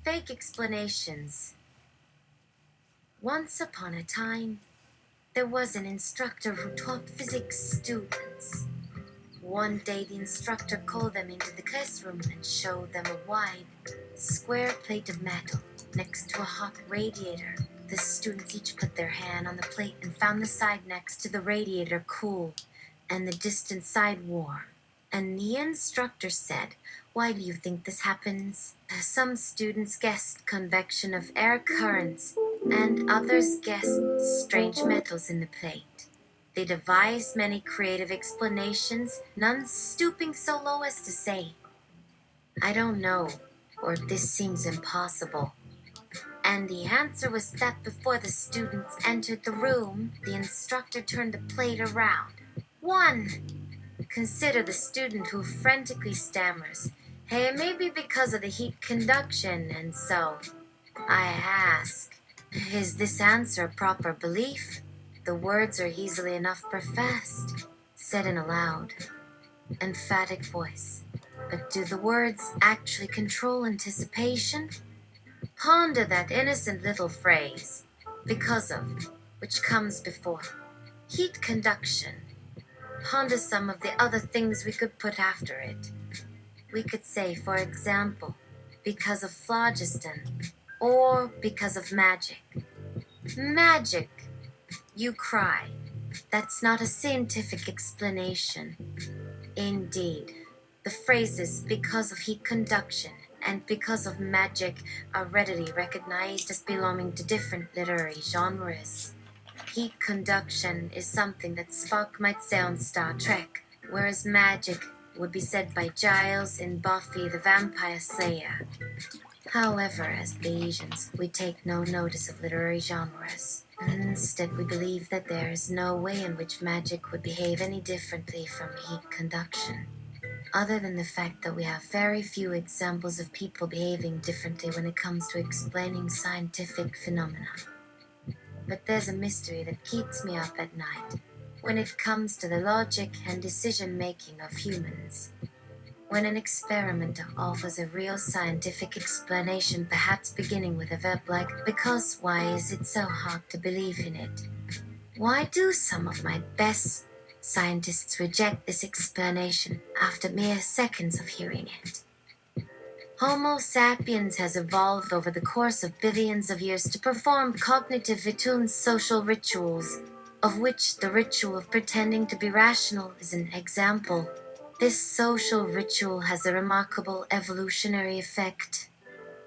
Fake explanations. Once upon a time, there was an instructor who taught physics students. One day, the instructor called them into the classroom and showed them a wide, square plate of metal next to a hot radiator. The students each put their hand on the plate and found the side next to the radiator cool and the distant side warm. And the instructor said, "Why do you think this happens?" Some students guessed convection of air currents, and others guessed strange metals in the plate. They devised many creative explanations, none stooping so low as to say, "I don't know," or "This seems impossible." And the answer was that before the students entered the room, the instructor turned the plate around. 1. Consider the student who frantically stammers, "Hey, it may be because of the heat conduction," and so I ask, is this answer a proper belief? The words are easily enough professed, said in a loud, emphatic voice. But do the words actually control anticipation? Ponder that innocent little phrase, "because of," which comes before heat conduction. Ponder some of the other things we could put after it. We could say, for example, "because of phlogiston," or "because of magic." Magic! You cry. That's not a scientific explanation. Indeed, the phrases "because of heat conduction" and "because of magic" are readily recognized as belonging to different literary genres. Heat conduction is something that Spock might say on Star Trek, whereas magic would be said by Giles in Buffy the Vampire Slayer. However, as Bayesians, we take no notice of literary genres. Instead, we believe that there is no way in which magic would behave any differently from heat conduction, other than the fact that we have very few examples of people behaving differently when it comes to explaining scientific phenomena. But there's a mystery that keeps me up at night when it comes to the logic and decision-making of humans. When an experimenter offers a real scientific explanation, perhaps beginning with a verb like "because," why is it so hard to believe in it? Why do some of my best scientists reject this explanation after mere seconds of hearing it? Homo sapiens has evolved over the course of billions of years to perform cognitive attuned social rituals, of which the ritual of pretending to be rational is an example. This social ritual has a remarkable evolutionary effect.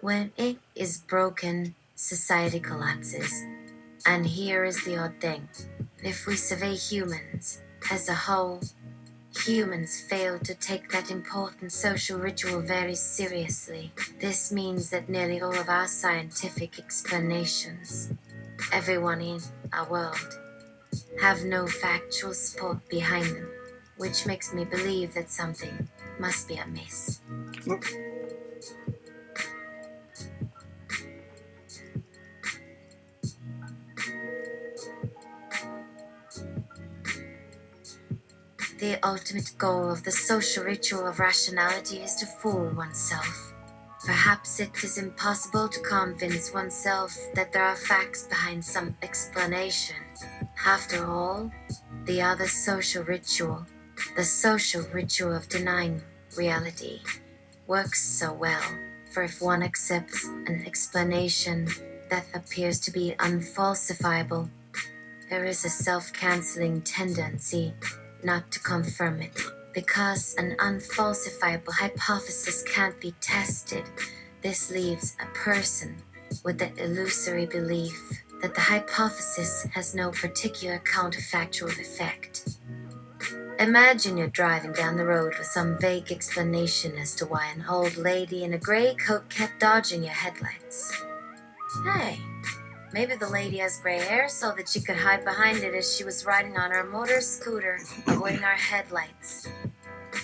When it is broken, society collapses. And here is the odd thing. If we survey humans as a whole, humans fail to take that important social ritual very seriously. This means that nearly all of our scientific explanations, everyone in our world, have no factual support behind them, which makes me believe that something must be amiss. The ultimate goal of the social ritual of rationality is to fool oneself. Perhaps it is impossible to convince oneself that there are facts behind some explanation. After all, the other social ritual, the social ritual of denying reality, works so well. For if one accepts an explanation that appears to be unfalsifiable, there is a self-canceling tendency not to confirm it. Because an unfalsifiable hypothesis can't be tested, this leaves a person with the illusory belief that the hypothesis has no particular counterfactual effect. Imagine you're driving down the road with some vague explanation as to why an old lady in a gray coat kept dodging your headlights. Hey, maybe the lady has gray hair so that she could hide behind it as she was riding on her motor scooter, avoiding our headlights.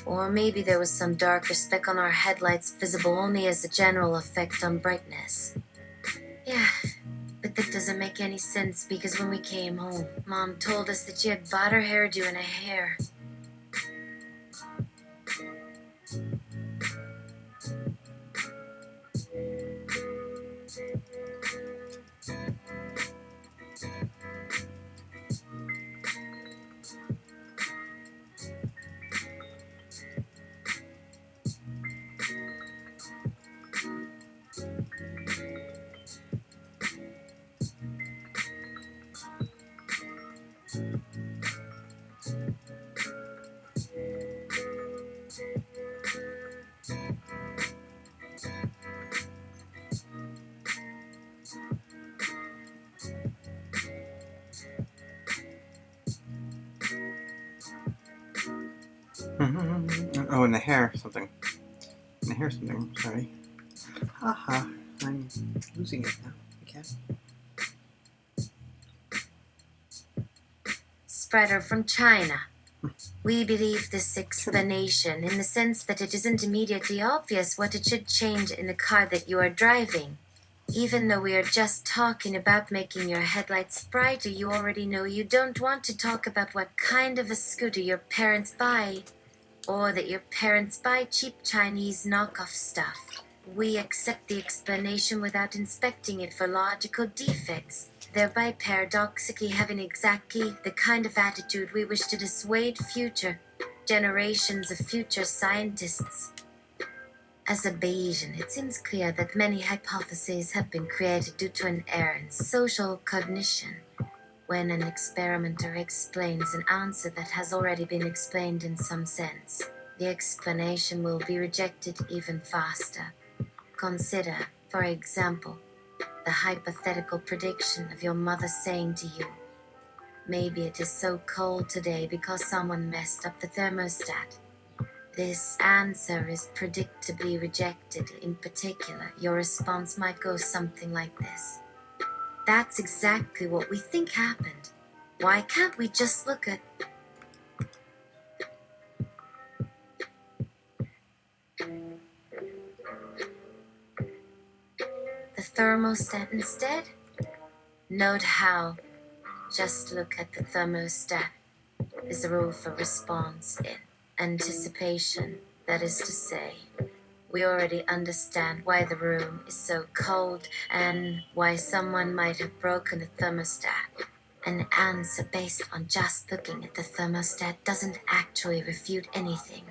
Or maybe there was some darker speck on our headlights visible only as a general effect on brightness. Yeah, but that doesn't make any sense because when we came home, Mom told us that she had bought her hairdo in a hair. Oh, in the hair something. In the hair something, sorry. Haha, I'm losing it now. I can't. Spreader from China. We believe this explanation in the sense that it isn't immediately obvious what it should change in the car that you are driving. Even though we are just talking about making your headlights brighter, you already know you don't want to talk about what kind of a scooter your parents buy, or that your parents buy cheap Chinese knockoff stuff. We accept the explanation without inspecting it for logical defects, thereby paradoxically having exactly the kind of attitude we wish to dissuade future generations of future scientists. As a Bayesian, it seems clear that many hypotheses have been created due to an error in social cognition. When an experimenter explains an answer that has already been explained in some sense, the explanation will be rejected even faster. Consider, for example, the hypothetical prediction of your mother saying to you, "Maybe it is so cold today because someone messed up the thermostat." This answer is predictably rejected. In particular, your response might go something like this. That's exactly what we think happened. Why can't we just look at... the thermostat instead? Note how just look at the thermostat is the rule for response in anticipation. That is to say, we already understand why the room is so cold and why someone might have broken the thermostat. An answer based on just looking at the thermostat doesn't actually refute anything.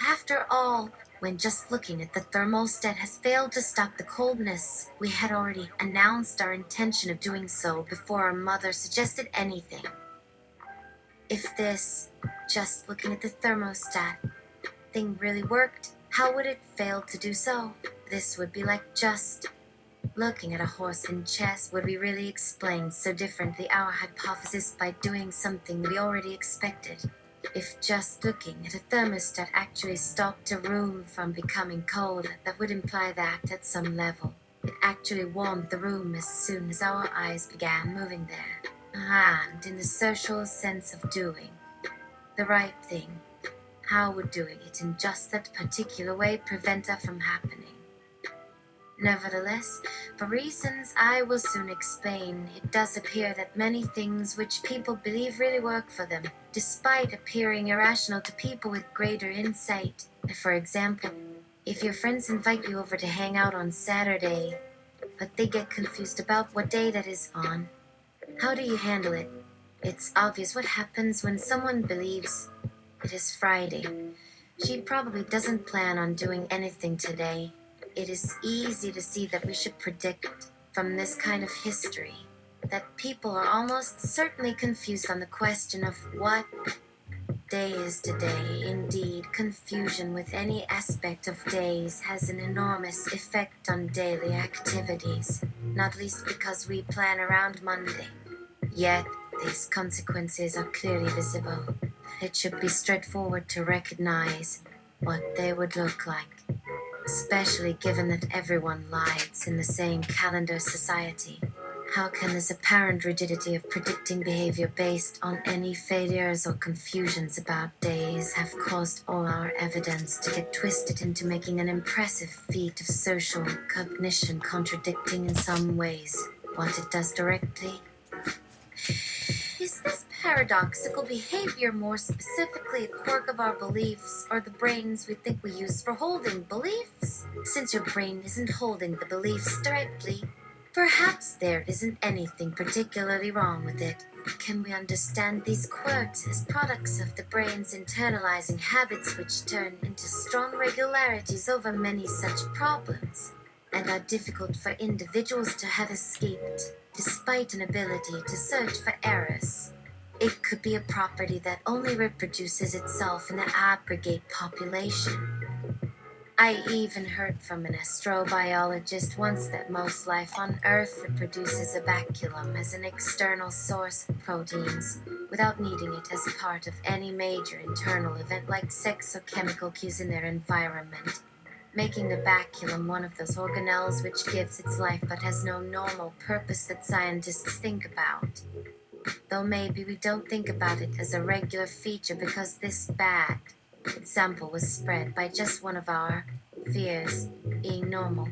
After all, when just looking at the thermostat has failed to stop the coldness, we had already announced our intention of doing so before our mother suggested anything. If this, just looking at the thermostat, thing really worked, how would it fail to do so? This would be like just looking at a horse in chess. Would we really explain so differently our hypothesis by doing something we already expected? If just looking at a thermostat actually stopped a room from becoming cold, that would imply that, at some level, it actually warmed the room as soon as our eyes began moving there. And in the social sense of doing the right thing, how would doing it in just that particular way prevent that from happening? Nevertheless, for reasons I will soon explain, it does appear that many things which people believe really work for them, despite appearing irrational to people with greater insight. For example, if your friends invite you over to hang out on Saturday, but they get confused about what day that is on, how do you handle it? It's obvious what happens when someone believes it is Friday. She probably doesn't plan on doing anything today. It is easy to see that we should predict from this kind of history that people are almost certainly confused on the question of what day is today. Indeed, confusion with any aspect of days has an enormous effect on daily activities, not least because we plan around Monday. Yet, these consequences are clearly visible. It should be straightforward to recognize what they would look like, especially given that everyone lives in the same calendar society. How can this apparent rigidity of predicting behavior based on any failures or confusions about days have caused all our evidence to get twisted into making an impressive feat of social cognition, contradicting in some ways what it does directly? Is this paradoxical behavior more specifically a quirk of our beliefs, or the brains we think we use for holding beliefs? Since your brain isn't holding the beliefs directly, perhaps there isn't anything particularly wrong with it. Can we understand these quirks as products of the brain's internalizing habits which turn into strong regularities over many such problems, and are difficult for individuals to have escaped, despite an ability to search for errors? It could be a property that only reproduces itself in the aggregate population. I even heard from an astrobiologist once that most life on Earth reproduces a baculum as an external source of proteins, without needing it as part of any major internal event like sex or chemical cues in their environment, making the baculum one of those organelles which gives its life but has no normal purpose that scientists think about. Though maybe we don't think about it as a regular feature because this bad example was spread by just one of our fears, being normal.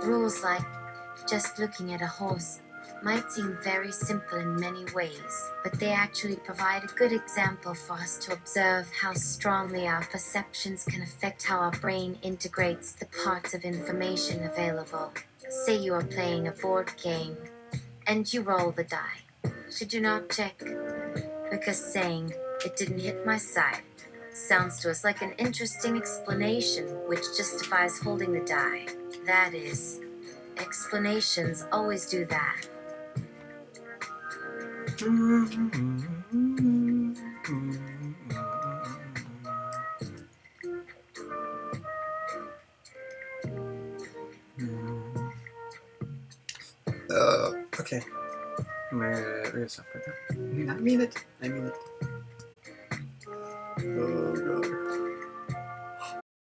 Rules like just looking at a horse might seem very simple in many ways, but they actually provide a good example for us to observe how strongly our perceptions can affect how our brain integrates the parts of information available. Say you are playing a board game, and you roll the die. Should you not check? Because saying, "it didn't hit my side," sounds to us like an interesting explanation which justifies holding the die. That is, explanations always do that. Okay. We're gonna stop right now. I mean it. Oh god.